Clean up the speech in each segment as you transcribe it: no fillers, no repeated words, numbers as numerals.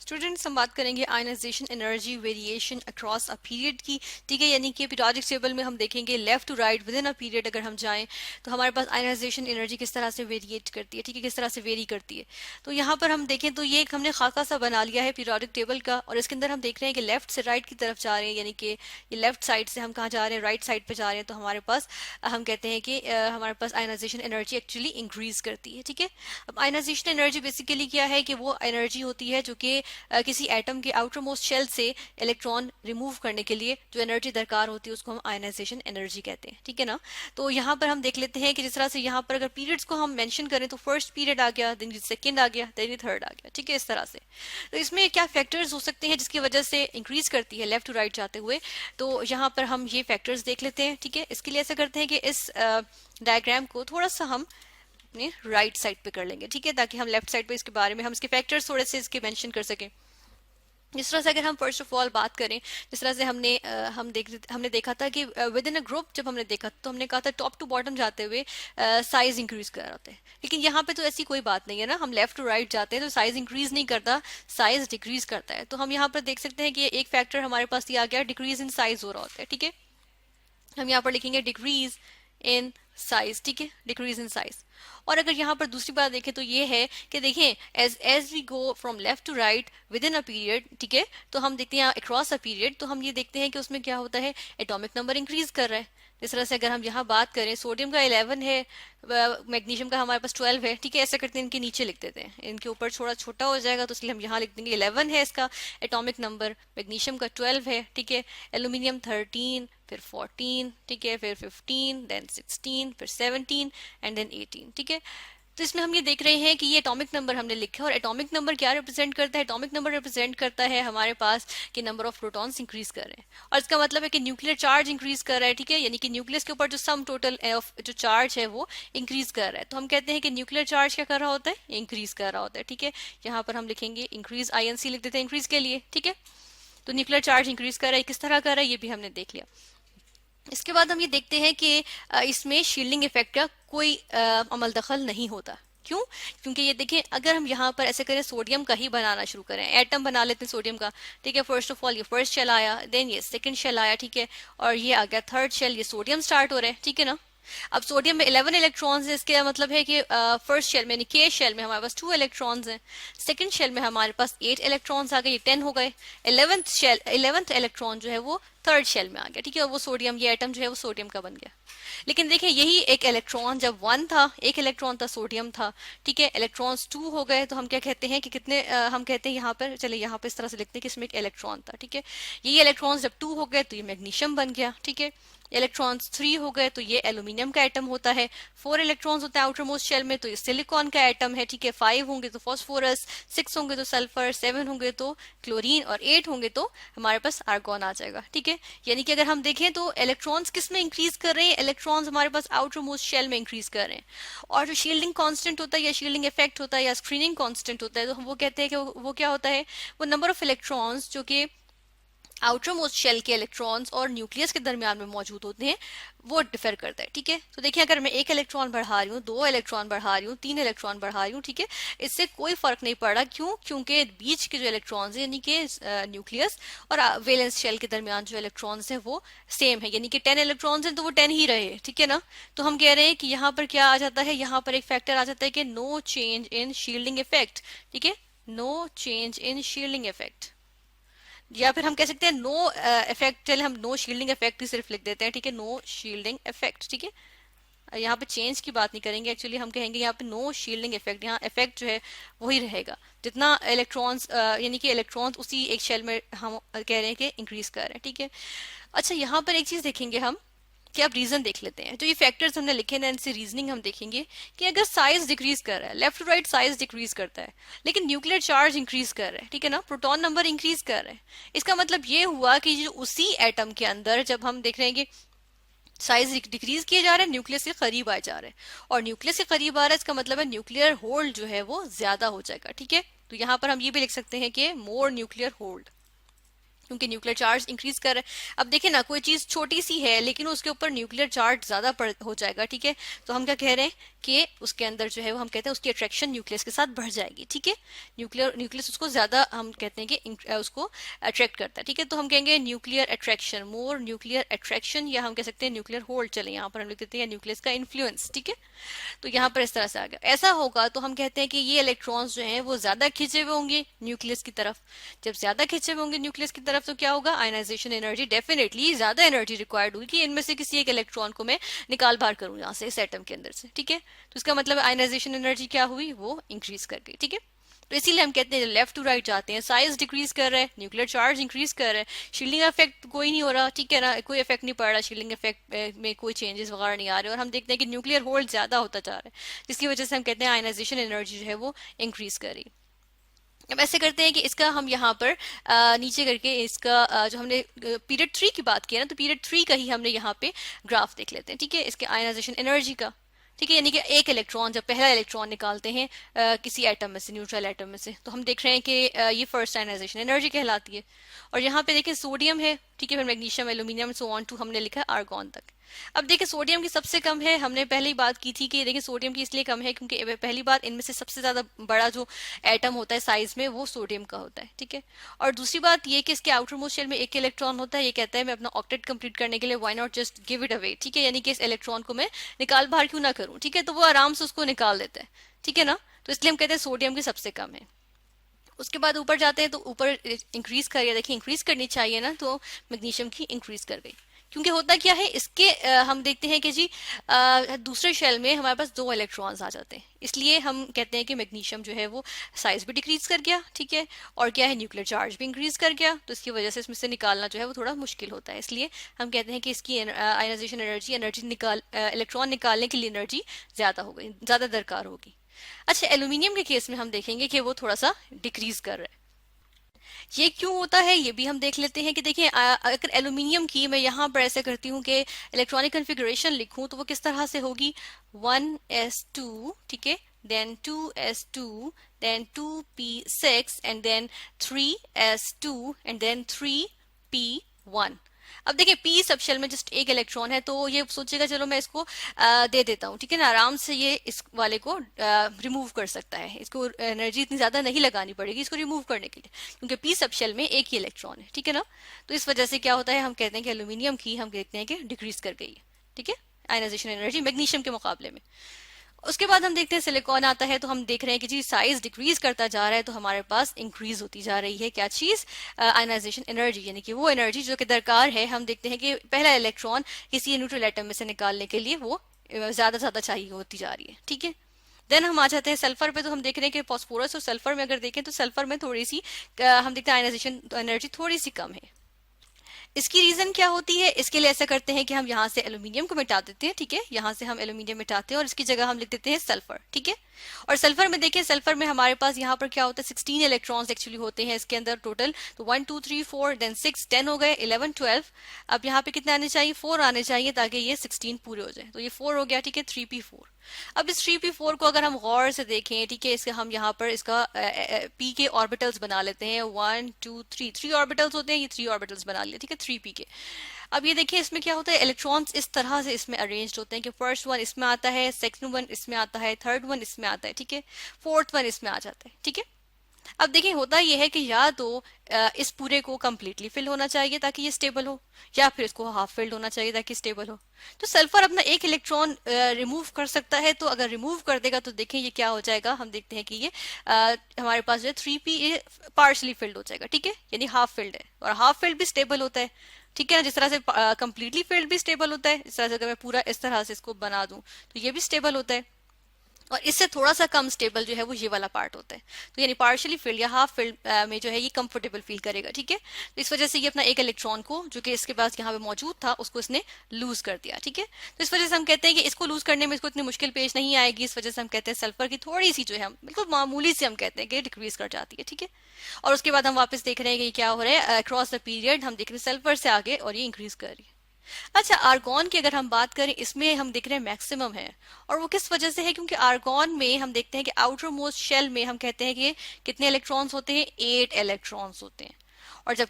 Students हम बात करेंगे ionization energy variation across a period की। ठीक है, यानी कि पीरियोडिक टेबल में हम देखेंगे left to right within a period अगर हम जाएं तो हमारे पास आयनाइजेशन एनर्जी किस तरह से वेरिएट करती है, ठीक है, किस तरह से वेरी करती है। तो यहाँ पर हम देखें तो ये एक हमने खाका सा बना लिया है पीरियोडिक टेबल का, और इसके अंदर हम देख रहे हैं कि लेफ्ट से राइट की तरफ जा रहे हैं, यानी कि ये लेफ्ट साइड से हम कहाँ जा रहे हैं, राइट साइड पे जा रहे हैं। तो हमारे पास हम कहते हैं कि हमारे पास आयनाइजेशन एनर्जी एक्चुअली इंक्रीज करती है। ठीक है, अब आयनाइजेशन एनर्जी बेसिकली क्या है कि वो एनर्जी होती है जो कि किसी एटम के आउटर मोस्ट शेल से इलेक्ट्रॉन रिमूव करने के लिए जो एनर्जी दरकार होती है उसको हम आयनाइजेशन एनर्जी कहते हैं। ठीक है ना। तो यहाँ पर हम देख लेते हैं कि जिस तरह से यहाँ पर अगर पीरियड्स को हम मेंशन करें तो फर्स्ट पीरियड आ गया, देन सेकंड आ गया, देन थर्ड आ गया। ठीक है, इस तरह से। तो इसमें क्या फैक्टर्स हो सकते हैं जिसकी वजह से इंक्रीज करती है लेफ्ट टू राइट जाते हुए, तो यहाँ पर हम ये फैक्टर्स देख लेते हैं। ठीक है, इसके लिए ऐसा करते हैं कि इस डायग्राम को थोड़ा सा हम अपने राइट साइड पे कर लेंगे। ठीक है, ताकि हम लेफ्ट साइड पे इसके बारे में हम इसके फैक्टर्स थोड़े से इसके मेंशन कर सकें। जिस तरह से अगर हम फर्स्ट ऑफ ऑल बात करें, जिस तरह से हमने देखा था कि विद इन अ ग्रुप जब हमने देखा तो हमने कहा था टॉप टू बॉटम जाते हुए साइज इंक्रीज कर रहा होता है। लेकिन यहाँ पे तो ऐसी कोई बात नहीं है ना, हम लेफ्ट टू राइट जाते हैं तो साइज इंक्रीज नहीं करता, साइज डिक्रीज करता है। तो हम यहाँ पर देख सकते हैं कि एक फैक्टर हमारे पास ये आ गया, डिक्रीज इन साइज हो रहा होता है। ठीक है, हम यहाँ पर लिखेंगे डिक्रीज इन साइज। ठीक है, डिक्रीज इन साइज। और अगर यहाँ पर दूसरी बात देखें तो ये है कि देखें as as we go from left to right within a period, ठीक है, तो हम देखते हैं अक्रॉस अ पीरियड, तो हम ये देखते हैं कि उसमें क्या होता है, एटॉमिक नंबर इंक्रीज कर रहा है। जिस तरह से अगर हम यहाँ बात करें, सोडियम का 11 है, मैग्नीशियम का हमारे पास 12 है। ठीक है, ऐसा करते हैं इनके नीचे लिख देते हैं, इनके ऊपर थोड़ा छोटा हो जाएगा तो इसलिए हम यहाँ लिख देंगे 11 है इसका एटॉमिक नंबर, मैग्नीशियम का 12 है। ठीक है, एल्यूमिनियम 13, फिर 14, ठीक है, फिर 15, देन 16, फिर 17 एंड देन 18। ठीक है, तो इसमें हम ये देख रहे हैं कि ये एटॉमिक नंबर हमने लिखा है, और एटॉमिक नंबर क्या रिप्रेजेंट करता है, एटॉमिक नंबर रिप्रेजेंट करता है हमारे पास कि नंबर ऑफ प्रोटॉन्स इंक्रीज कर रहे हैं, और इसका मतलब है कि न्यूक्लियर चार्ज इंक्रीज कर रहा है। ठीक है, यानी कि न्यूक्लियस के ऊपर जो सम टोटल ऑफ जो चार्ज है वो इंक्रीज कर रहा है। तो हम कहते हैं कि न्यूक्लियर चार्ज क्या कर रहा होता है, इंक्रीज कर रहा होता है। ठीक है, यहाँ पर हम लिखेंगे इंक्रीज, INC लिख देते हैं इंक्रीज के लिए। ठीक है, तो न्यूक्लियर चार्ज इंक्रीज कर रहा है, किस तरह कर रहा है ये भी हमने देख लिया। इसके बाद हम ये देखते हैं कि इसमें शील्डिंग इफेक्ट का कोई अमल दखल नहीं होता। क्यों? क्योंकि ये देखें अगर हम यहाँ पर ऐसे करें, सोडियम का ही बनाना शुरू करें, एटम बना लेते हैं सोडियम का। ठीक है, फर्स्ट ऑफ ऑल ये फर्स्ट शेल आया, देन ये सेकंड शेल आया। ठीक है, और ये आ गया थर्ड शेल, ये सोडियम स्टार्ट हो रहा है। ठीक है ना। अब सोडियम में 11 इलेक्ट्रॉन्स है, इसका मतलब है कि फर्स्ट शेल में यानी के शेल में हमारे पास 2 इलेक्ट्रॉन्स हैं, सेकंड शेल में हमारे पास 8 इलेक्ट्रॉन्स आ गए, ये 10 हो गए। 11th इलेक्ट्रॉन जो है वो थर्ड शेल में आ गया। ठीक है, और वो सोडियम, ये एटम जो है वो सोडियम का बन गया। लेकिन देखिए यही एक इलेक्ट्रॉन जब 1 था, एक इलेक्ट्रॉन था, सोडियम था। ठीक है, इलेक्ट्रॉन्स 2 हो गए तो हम क्या कहते हैं कि कितने हम कहते हैं यहाँ पर, चलिए यहाँ पर इस तरह से लिखते हैं कि इसमें एक इलेक्ट्रॉन था। ठीक है, यही इलेक्ट्रॉन्स जब 2 हो गए तो ये मैग्नीशियम बन गया। ठीक है, इलेक्ट्रॉन्स 3 हो गए तो ये एल्यूमिनियम का एटम होता है। 4 इलेक्ट्रॉन्स होते हैं आउटर मोस्ट शेल में तो ये सिलिकॉन का एटम है। ठीक है, 5 होंगे तो फॉस्फोरस, 6 होंगे तो सल्फर, 7 होंगे तो क्लोरीन, और 8 होंगे तो हमारे पास आर्गोन आ जाएगा। ठीक है, यानी कि अगर हम देखें तो इलेक्ट्रॉन्स किस में इंक्रीज कर रहे हैं, इलेक्ट्रॉन्स हमारे पास आउटर मोस्ट शेल में इंक्रीज कर रहे हैं। और जो शील्डिंग कांस्टेंट होता है या शील्डिंग इफेक्ट होता है या स्क्रीनिंग कांस्टेंट होता है, तो हम वो कहते हैं कि वो क्या होता है, वो नंबर ऑफ इलेक्ट्रॉन्स जो कि आउटर मोस्ट शेल के इलेक्ट्रॉन्स और न्यूक्लियस के दरमियान में मौजूद होते हैं वो डिफर करता है। ठीक है, तो देखिए अगर मैं 1 इलेक्ट्रॉन बढ़ा रही हूँ, 2 इलेक्ट्रॉन बढ़ा रही हूँ, 3 इलेक्ट्रॉन बढ़ा रही हूँ, ठीक है, इससे कोई फर्क नहीं पड़ रहा। क्यों? क्योंकि बीच के जो इलेक्ट्रॉन्स है यानी कि न्यूक्लियस और वेलेंस शेल के दरमियान जो इलेक्ट्रॉन्स है वो सेम है, यानी कि 10 इलेक्ट्रॉन्स हैं तो वो 10 ही रहे। ठीक है ना। तो हम कह रहे हैं कि यहाँ पर क्या आ जाता है, यहाँ पर एक फैक्टर आ जाता है कि no change in shielding effect. ठीक है, no change in shielding effect, या फिर हम कह सकते हैं नो इफेक्ट, चले हम नो शील्डिंग इफेक्ट ही सिर्फ लिख देते हैं। ठीक है, नो शील्डिंग इफेक्ट। ठीक है, यहाँ पे चेंज की बात नहीं करेंगे, एक्चुअली हम कहेंगे यहाँ पे नो शील्डिंग इफेक्ट, यहाँ इफेक्ट जो है वही रहेगा जितना इलेक्ट्रॉन्स यानी कि इलेक्ट्रॉन्स उसी एक शेल में हम कह रहे हैं कि इंक्रीज कर रहे हैं। ठीक है, अच्छा यहाँ पर एक चीज देखेंगे हम कि अब रीजन देख लेते हैं। जो ये फैक्टर्स हमने लिखे ना, इनसे रीजनिंग हम देखेंगे कि अगर साइज डिक्रीज कर रहा है, left to right size decrease करता है, लेकिन न्यूक्लियर चार्ज इंक्रीज कर रहा है, ठीक है ना, प्रोटॉन नंबर इंक्रीज कर रहा है, इसका मतलब ये हुआ कि जो उसी एटम के अंदर जब हम देख रहे हैं कि साइज डिक्रीज किए जा रहे हैं, न्यूक्लियस के करीब आए जा रहे हैं, और न्यूक्लियस के करीब आ रहा है इसका मतलब है न्यूक्लियर होल्ड जो है वो ज्यादा हो जाएगा। ठीक है, तो यहाँ पर हम ये भी लिख सकते हैं कि मोर न्यूक्लियर होल्ड। क्योंकि न्यूक्लियर चार्ज इंक्रीज कर रहा है। अब देखिए ना, कोई चीज छोटी सी है लेकिन उसके ऊपर न्यूक्लियर चार्ज ज्यादा हो जाएगा, ठीक है। तो हम क्या कह रहे हैं कि उसके अंदर जो है वो हम कहते हैं उसकी अट्रैक्शन न्यूक्लियस के साथ बढ़ जाएगी, ठीक है। न्यूक्लियस उसको ज्यादा हम कहते हैं कि उसको अट्रैक्ट करता है, ठीक है। तो हम कहेंगे न्यूक्लियर अट्रैक्शन, मोर न्यूक्लियर अट्रैक्शन, या हम कह सकते हैं न्यूक्लियर होल्ड। चले यहाँ पर हम लिख देते हैं न्यूक्लियस का इन्फ्लुएंस, ठीक है। तो यहाँ पर इस तरह से आ गया। ऐसा होगा तो हम कहते हैं कि ये इलेक्ट्रॉन्स जो हैं वो ज्यादा खिंचे हुए होंगे न्यूक्लियस की तरफ। जब ज्यादा खिंचे हुए होंगे न्यूक्लियस की तरफ तो क्या होगा, आयनाइजेशन एनर्जी, डेफिनेटली ज्यादा एनर्जी रिक्वायर्ड होगी कि इनमें से किसी एक इलेक्ट्रॉन को मैं निकाल बाहर करूं यहाँ से, इस एटम के अंदर से, ठीक है। तो इसका मतलब आयनाइजेशन एनर्जी क्या हुई, वो इंक्रीज कर गई, ठीक है। तो इसीलिए हम कहते हैं लेफ्ट टू राइट जाते हैं, साइज डिक्रीज कर रहा है, न्यूक्लियर चार्ज इंक्रीज कर रहा है, शील्डिंग इफेक्ट कोई नहीं हो रहा, ठीक है ना, कोई इफेक्ट नहीं पड़ रहा, शील्डिंग इफेक्ट में कोई चेंजेस वगैरह नहीं आ रहे, और हम देखते हैं कि न्यूक्लियर होल्ड ज्यादा होता जा रहा है, जिसकी वजह से हम कहते हैं आयनाइजेशन एनर्जी जो है वो इंक्रीज कर रही है। अब ऐसे करते हैं कि इसका हम यहाँ पर नीचे करके इसका जो हमने पीरियड 3 की बात की है ना, तो पीरियड 3 का ही हमने यहाँ पे ग्राफ देख लेते हैं, ठीक है, इसके आयनाइजेशन एनर्जी का, ठीक है। यानी कि एक इलेक्ट्रॉन, जब पहला इलेक्ट्रॉन निकालते हैं किसी एटम में से, न्यूट्रल एटम में से, तो हम देख रहे हैं कि ये फर्स्ट आयनाइजेशन एनर्जी कहलाती है। और यहाँ पे देखिए सोडियम है, ठीक है, फिर magnesium, aluminium, so on to हमने लिखा है आर्गॉन तक। अब देखिए सोडियम की सबसे कम है, हमने पहले ही बात की थी कि देखिए सोडियम की इसलिए कम है क्योंकि पहली बात इनमें से सबसे ज्यादा बड़ा जो एटम होता है साइज में वो सोडियम का होता है, ठीक है। और दूसरी बात ये कि इसके आउटर मोस्ट शेल में एक इलेक्ट्रॉन होता है, ये कहता है मैं अपना ऑक्टेट कंप्लीट करने के लिए why not just give it away, ठीक है, यानी कि इस इलेक्ट्रॉन को मैं निकाल बाहर क्यों ना करूं, ठीक है। तो वो आराम से उसको निकाल देता है, ठीक है ना। तो इसलिए हम कहते हैं सोडियम की सबसे कम है। उसके बाद ऊपर जाते हैं तो ऊपर इंक्रीज कर, देखिए इंक्रीज करनी चाहिए ना, तो मैग्नीशियम की इंक्रीज कर गई। क्योंकि होता क्या है इसके हम देखते हैं कि जी दूसरे शेल में हमारे पास 2 इलेक्ट्रॉन्स आ जाते हैं, इसलिए हम कहते हैं कि मैग्नीशियम जो है वो साइज भी डिक्रीज कर गया, ठीक है, और क्या है न्यूक्लियर चार्ज भी इंक्रीज कर गया, तो इसकी वजह से इसमें से निकालना जो है वो थोड़ा मुश्किल होता है। इसलिए हम कहते हैं कि इसकी आयनाइजेशन एनर्जी इलेक्ट्रॉन निकालने के लिए एनर्जी ज्यादा हो गई, ज्यादा दरकार होगी। अच्छा, एल्यूमिनियम के केस में हम देखेंगे कि वो थोड़ा सा डिक्रीज कर रहा है। ये क्यों होता है ये भी हम देख लेते हैं कि देखिए अगर एल्यूमिनियम की मैं यहाँ पर ऐसे करती हूँ कि इलेक्ट्रॉनिक कन्फिगरेशन लिखूं तो वो किस तरह से होगी, 1s2, ठीक है, then 2s2, then 2p6 and then 3s2 and then 3p1। अब देखिए पी सब शेल में जस्ट एक इलेक्ट्रॉन है, तो ये सोचेगा चलो मैं इसको दे देता हूँ, ठीक है ना, आराम से ये इस वाले को रिमूव कर सकता है, इसको एनर्जी इतनी ज्यादा नहीं लगानी पड़ेगी इसको रिमूव करने के लिए, क्योंकि पी सब शेल में एक ही इलेक्ट्रॉन है, ठीक है ना। तो इस वजह से क्या होता है, हम कहते हैं कि एल्यूमिनियम की हम कहते हैं कि डिक्रीज कर गई है, ठीक है, आयनाइजेशन एनर्जी मैग्नीशियम के मुकाबले में। उसके बाद हम देखते हैं सिलिकॉन आता है, तो हम देख रहे हैं कि जी साइज डिक्रीज करता जा रहा है, तो हमारे पास इंक्रीज होती जा रही है क्या चीज, आयनाइजेशन एनर्जी, यानी कि वो एनर्जी जो कि दरकार है। हम देखते हैं कि पहला इलेक्ट्रॉन किसी न्यूट्रल एटम में से निकालने के लिए वो ज्यादा ज्यादा चाहिए होती जा रही है, ठीक है। देन हम आ जाते हैं सल्फर पे, तो हम देख रहे हैं कि फॉस्फोरस और सल्फर में अगर देखें तो सल्फर में थोड़ी सी हम देखते हैं आयनाइजेशन एनर्जी थोड़ी सी कम है। इसकी रीजन क्या होती है, इसके लिए ऐसा करते हैं कि हम यहाँ से एल्यूमिनियम को मिटा देते हैं, ठीक है, यहाँ से हम एल्यूमिनियम मिटाते हैं और इसकी जगह हम लिख देते हैं सल्फर, ठीक है। और सल्फर में देखिए, सल्फर में हमारे पास यहाँ पर क्या होता है, 16 इलेक्ट्रॉन्स एक्चुअली होते हैं इसके अंदर टोटल, तो 1 2 3 4 देन 6 10 हो गए, 11 12। अब यहाँ पे कितने आने चाहिए, 4 आने चाहिए ताकि ये 16 पूरे हो जाए, तो ये 4 हो गया, ठीक है, 3p4। अब इस 3p4 को अगर हम गौर से देखें, ठीक है, इसके हम यहाँ पर इसका p के ऑर्बिटल्स बना लेते हैं, 1 2 3 ऑर्बिटल्स होते हैं, ये 3 ऑर्बिटल्स बना लिए, ठीक है, 3p के। अब ये देखिए इसमें क्या होता है, इलेक्ट्रॉन्स इस तरह से इसमें अरेंज होते हैं कि फर्स्ट वन इसमें आता है, सेकंड वन इसमें आता है, थर्ड वन इसमें आता है, ठीक है, फोर्थ वन इसमें आ जाता है, ठीक है। अब देखिए होता यह है कि या तो इस पूरे को कंप्लीटली फिल होना चाहिए ताकि ये स्टेबल हो, या फिर इसको हाफ फिल्ड होना चाहिए ताकि स्टेबल हो। तो सल्फर अपना एक इलेक्ट्रॉन रिमूव कर सकता है, तो अगर रिमूव कर देगा तो देखें ये क्या हो जाएगा, हम देखते हैं कि ये हमारे पास जो है 3p पार्शली फिल्ड हो जाएगा, ठीक है, यानी हाफ फिल्ड है, और हाफ फिल्ड भी स्टेबल होता है, ठीक है ना। जिस तरह से कंप्लीटली फिल्ड भी स्टेबल होता है, इस तरह से अगर मैं पूरा इस तरह से इसको बना दूं तो ये भी स्टेबल होता है, और इससे थोड़ा सा कम स्टेबल जो है वो ये वाला पार्ट होता है, तो यानी पार्शियली फिल्ड या हाफ फिल्ड में जो है ये कंफर्टेबल फील करेगा, ठीक है। तो इस वजह से ये अपना एक इलेक्ट्रॉन को जो कि इसके पास यहाँ पे मौजूद था उसको इसने लूज कर दिया, ठीक है। तो इस वजह से हम कहते हैं कि इसको लूज करने में इसको इतनी मुश्किल पेश नहीं आएगी, इस वजह से हम कहते हैं सल्फर की थोड़ी सी जो है बिल्कुल मामूली से हम कहते हैं कि डिक्रीज कर जाती है, ठीक है। और उसके बाद हम वापस देख रहे हैं कि क्या हो रहा है, अक्रॉस द पीरियड हम देख रहे हैं सल्फर से आगे और ये इंक्रीज कर रही है। अच्छा, आर्गॉन की अगर हम बात करें, इसमें हम देख रहे हैं मैक्सिमम है, और वो किस वजह से है, क्योंकि आर्गॉन में हम देखते हैं कि आउटर मोस्ट शेल में हम कहते हैं कि कितने इलेक्ट्रॉन्स होते हैं, 8 इलेक्ट्रॉन्स होते हैं, और जब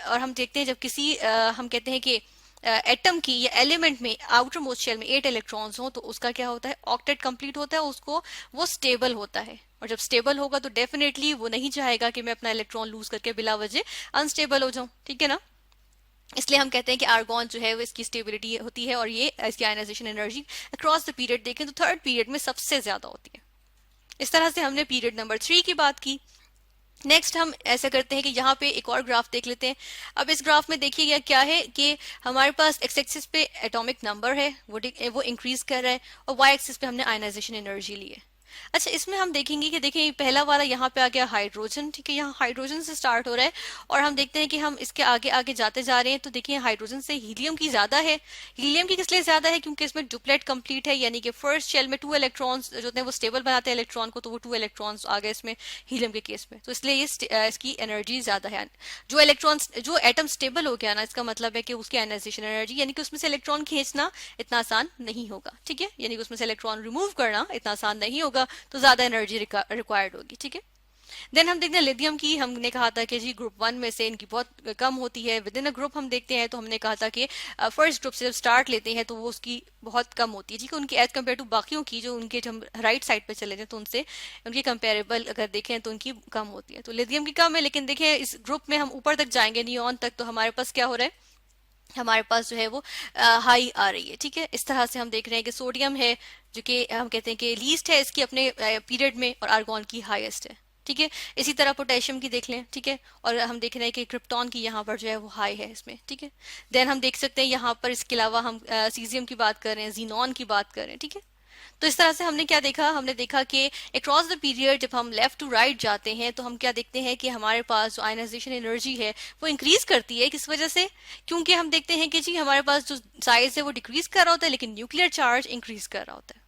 और हम देखते हैं जब किसी हम कहते हैं कि एटम की या एलिमेंट में आउटर मोस्ट शेल में 8 इलेक्ट्रॉन्स हो तो उसका क्या होता है, ऑक्टेट कंप्लीट होता है, उसको वो स्टेबल होता है। और जब स्टेबल होगा तो डेफिनेटली वो नहीं चाहेगा कि मैं अपना इलेक्ट्रॉन लूज करके बिला वजह अनस्टेबल हो जाऊं, ठीक है ना। इसलिए हम कहते हैं कि आर्गॉन जो है वो इसकी स्टेबिलिटी होती है और ये इसकी ionization energy across the period देखें तो थर्ड पीरियड में सबसे ज्यादा होती है। इस तरह से हमने पीरियड नंबर 3 की बात की। नेक्स्ट हम ऐसा करते हैं कि यहाँ पे एक और ग्राफ देख लेते हैं। अब इस ग्राफ में देखिएगा क्या है कि हमारे पास एक्स एक्सिस पे एटॉमिक नंबर है, वो इंक्रीज कर रहा है, और वाई एक्सिस पे हमने आयनाइजेशन एनर्जी ली है। अच्छा, इसमें हम देखेंगे कि देखिए पहला वाला यहाँ पे आ गया हाइड्रोजन, ठीक है, यहाँ हाइड्रोजन से स्टार्ट हो रहा है और हम देखते हैं कि हम इसके आगे आगे जाते जा रहे हैं तो देखिए हाइड्रोजन से हीलियम की ज्यादा है। हीलियम की किस लिए ज्यादा है, क्योंकि इसमें डुप्लेट कंप्लीट है, यानी कि फर्स्ट शेल में 2 इलेक्ट्रॉन्स जो होते हैं वो स्टेबल बनाते हैं इलेक्ट्रॉन को, तो वो 2 इलेक्ट्रॉन्स आ गए इसमें हीलियम के केस में, तो इसलिए ये इसकी एनर्जी ज्यादा है। जो एटम स्टेबल हो गया ना, इसका मतलब है कि उसकी आयनाइजेशन एनर्जी यानी कि उसमें से इलेक्ट्रॉन खींचना इतना आसान नहीं होगा, ठीक है, यानी कि उसमें से इलेक्ट्रॉन रिमूव करना इतना आसान नहीं होगा, तो ज्यादा एनर्जी रिक्वायर्ड होगी, ठीक है। देन हम देखते हैं लिथियम की, हमने कहा था कि जी ग्रुप 1 में से इनकी बहुत कम होती है। विद इन अ ग्रुप हम देखते हैं तो हमने कहा था कि फर्स्ट ग्रुप से जब स्टार्ट लेते हैं तो वो उसकी बहुत कम होती है, ठीक है, उनकी एज कम्पेयर टू बाकियों की, जो उनके हम राइट साइड पे चले जाए तो उनसे उनकी कंपेरेबल अगर देखें तो उनकी कम होती है। तो लिथियम की कम है, लेकिन देखें इस ग्रुप में हम ऊपर तक जाएंगे नियॉन तक, तो हमारे पास क्या हो रहा है, हमारे पास जो है वो हाई आ रही है, ठीक है। इस तरह से हम देख रहे हैं कि सोडियम है जो कि हम कहते हैं कि लीस्ट है इसकी अपने पीरियड में, और आर्गॉन की हाईएस्ट है, ठीक है। इसी तरह पोटेशियम की देख लें, ठीक है, और हम देख रहे हैं कि क्रिप्टॉन की यहाँ पर जो है वो हाई है इसमें, ठीक है। देन हम देख सकते हैं यहाँ पर इसके अलावा हम सीजियम की बात कर रहे हैं, जीनॉन की बात कर रहे हैं, ठीक है। तो इस तरह से हमने क्या देखा, हमने देखा कि अक्रॉस द पीरियड जब हम लेफ्ट टू राइट जाते हैं तो हम क्या देखते हैं कि हमारे पास जो आयनाइजेशन एनर्जी है वो इंक्रीज करती है। किस वजह से, क्योंकि हम देखते हैं कि जी हमारे पास जो साइज है वो डिक्रीज कर रहा होता है लेकिन न्यूक्लियर चार्ज इंक्रीज कर रहा होता है।